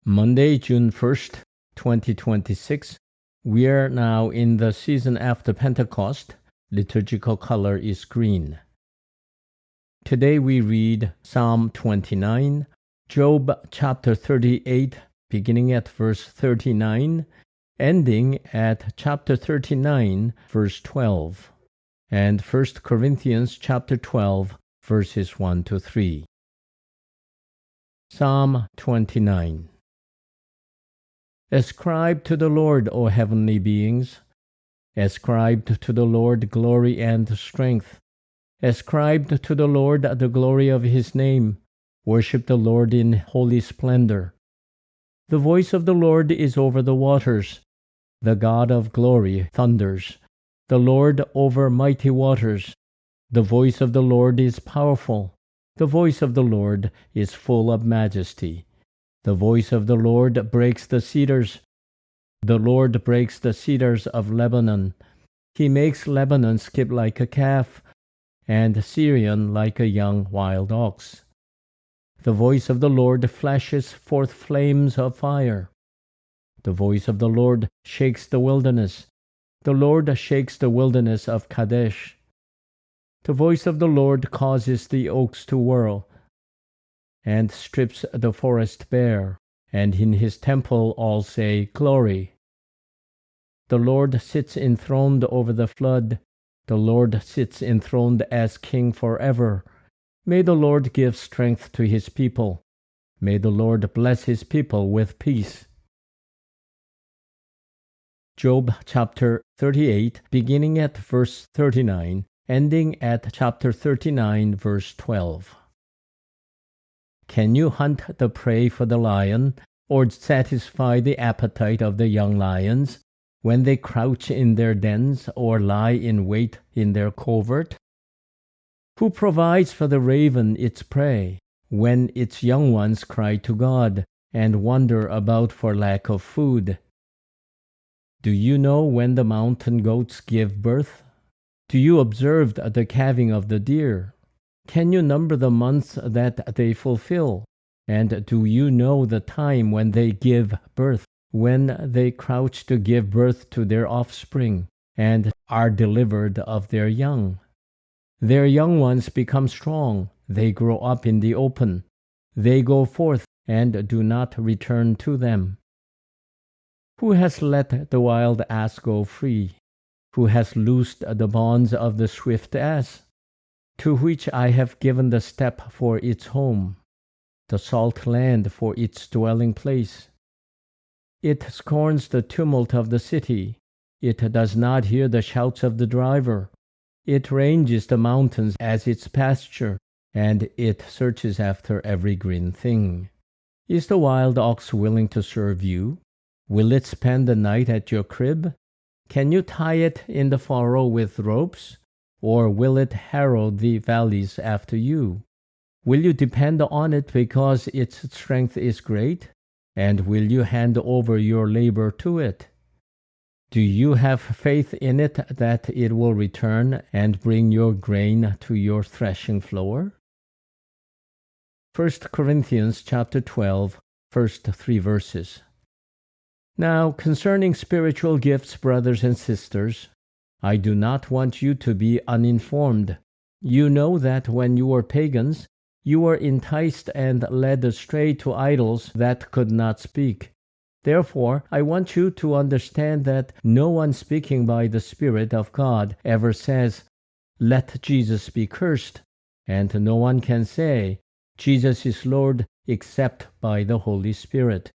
Monday, June 1st, 2026. We are now in the season after Pentecost. Liturgical color is green. Today we read Psalm 29, Job chapter 38, beginning at verse 39, ending at chapter 39, verse 12, and 1 Corinthians chapter 12, verses 1 to 3. Psalm 29. Ascribe to the Lord, O heavenly beings. Ascribe to the Lord glory and strength. Ascribe to the Lord the glory of his name. Worship the Lord in holy splendor. The voice of the Lord is over the waters. The God of glory thunders. The Lord over mighty waters. The voice of the Lord is powerful. The voice of the Lord is full of majesty. The voice of the Lord breaks the cedars. The Lord breaks the cedars of Lebanon. He makes Lebanon skip like a calf, and Syrian like a young wild ox. The voice of the Lord flashes forth flames of fire. The voice of the Lord shakes the wilderness. The Lord shakes the wilderness of Kadesh. The voice of the Lord causes the oaks to whirl, and strips the forest bare, and in his temple all say, Glory. The Lord sits enthroned over the flood. The Lord sits enthroned as King forever. May the Lord give strength to his people. May the Lord bless his people with peace. Job chapter 38, beginning at verse 39, ending at chapter 39, verse 12. Can you hunt the prey for the lion, or satisfy the appetite of the young lions, when they crouch in their dens or lie in wait in their covert? Who provides for the raven its prey, when its young ones cry to God, and wander about for lack of food? Do you know when the mountain goats give birth? Do you observe the calving of the deer? Can you number the months that they fulfill? And do you know the time when they give birth, when they crouch to give birth to their offspring, and are delivered of their young? Their young ones become strong, they grow up in the open. They go forth and do not return to them. Who has let the wild ass go free? Who has loosed the bonds of the swift ass? To which I have given the steppe for its home, the salt land for its dwelling place. It scorns the tumult of the city. It does not hear the shouts of the driver. It ranges the mountains as its pasture, and it searches after every green thing. Is the wild ox willing to serve you? Will it spend the night at your crib? Can you tie it in the furrow with ropes? Or will it harrow the valleys after you? Will you depend on it because its strength is great? And will you hand over your labor to it? Do you have faith in it that it will return and bring your grain to your threshing floor? 1 Corinthians chapter 12, first 3 verses. Now, concerning spiritual gifts, brothers and sisters, I do not want you to be uninformed. You know that when you were pagans, you were enticed and led astray to idols that could not speak. Therefore, I want you to understand that no one speaking by the Spirit of God ever says, Let Jesus be cursed, and no one can say, Jesus is Lord, except by the Holy Spirit.